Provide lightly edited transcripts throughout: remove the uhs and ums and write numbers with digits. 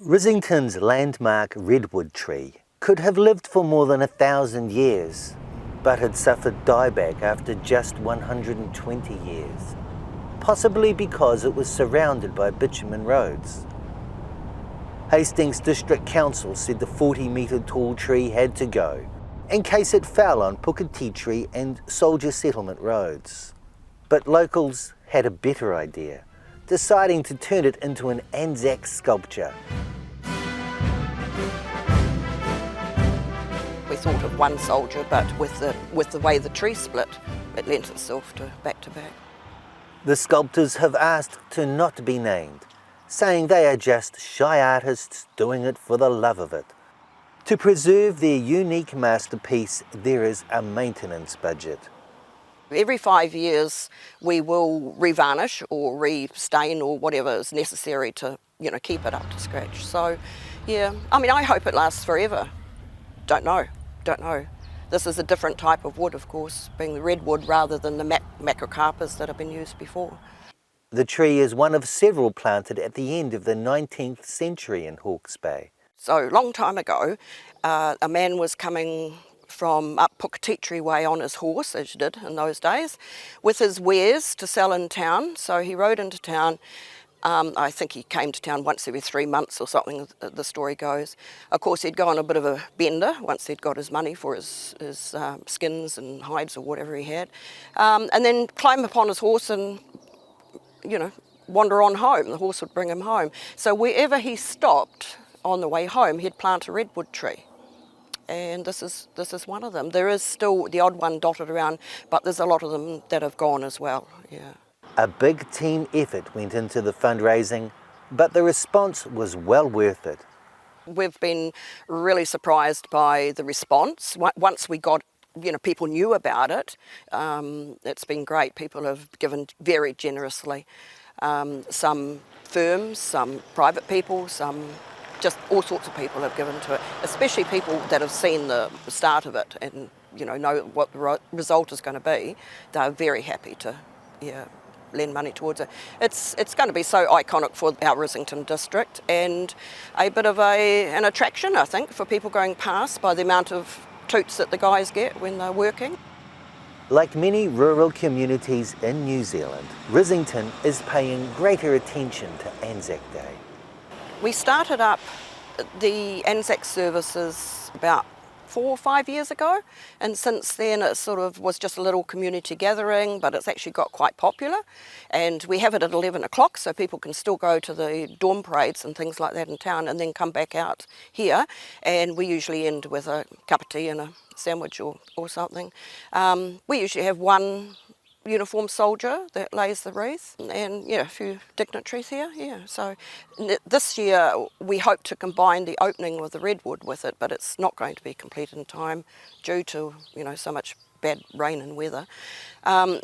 Rissington's landmark redwood tree could have lived for more than 1,000 years, but had suffered dieback after just 120 years, possibly because it was surrounded by bitumen roads. Hastings District Council said the 40-metre tall tree had to go in case it fell on Puketitri and Soldier Settlement roads. But locals had a better idea, deciding to turn it into an Anzacs sculpture. We thought of one soldier, but with the way the tree split, it lent itself to back. The sculptors have asked to not be named, saying they are just shy artists doing it for the love of it. To preserve their unique masterpiece, there is a maintenance budget. Every 5 years we will revarnish or re-stain or whatever is necessary to, keep it up to scratch. So, yeah, I hope it lasts forever. Don't know. This is a different type of wood, of course, being the redwood rather than the macrocarpus that have been used before. The tree is one of several planted at the end of the 19th century in Hawke's Bay. So, a long time ago, a man was coming from up Puketitri way on his horse, as you did in those days, with his wares to sell in town. So he rode into town. I think he came to town once every 3 months or something, the story goes. Of course, he'd go on a bit of a bender once he'd got his money for his skins and hides or whatever he had, and then climb upon his horse and, wander on home. The horse would bring him home. So wherever he stopped on the way home, he'd plant a redwood tree. And this is one of them. There is still the odd one dotted around, but there's a lot of them that have gone as well, yeah. A big team effort went into the fundraising, but the response was well worth it. We've been really surprised by the response. Once we got, people knew about it, it's been great. People have given very generously. Some firms, some private people, some just all sorts of people have given to it, especially people that have seen the start of it and know what the result is going to be. They're very happy to lend money towards it. It's going to be so iconic for our Rissington district and a bit of an attraction, I think, for people going past by the amount of toots that the guys get when they're working. Like many rural communities in New Zealand, Rissington is paying greater attention to Anzac Day. We started up the Anzac services about 4 or 5 years ago, and since then it sort of was just a little community gathering, but it's actually got quite popular, and we have it at 11 o'clock so people can still go to the dawn parades and things like that in town and then come back out here, and we usually end with a cup of tea and a sandwich or something. We usually have one uniformed soldier that lays the wreath and a few dignitaries here, so this year we hope to combine the opening of the redwood with it, but it's not going to be completed in time due to so much bad rain and weather,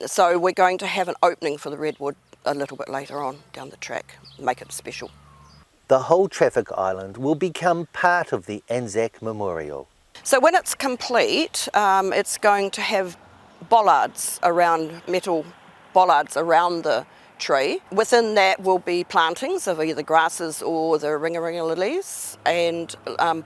so we're going to have an opening for the redwood a little bit later on down the track, make it special. The whole traffic island will become part of the Anzac Memorial. So when it's complete, it's going to have bollards around, metal bollards around the tree. Within that will be plantings of either grasses or the ringa lilies and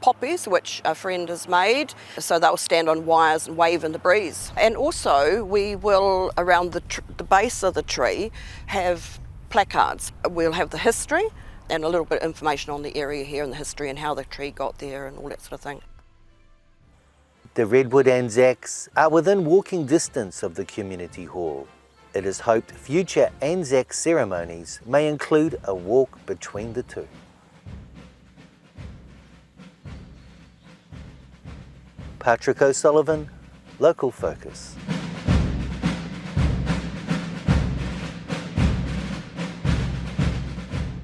poppies, which a friend has made, so they'll stand on wires and wave in the breeze. And also we will, around the base of the tree, have placards. We'll have the history and a little bit of information on the area here and the history and how the tree got there and all that sort of thing. The Redwood Anzacs are within walking distance of the community hall. It is hoped future Anzac ceremonies may include a walk between the two. Patrick O'Sullivan, Local Focus.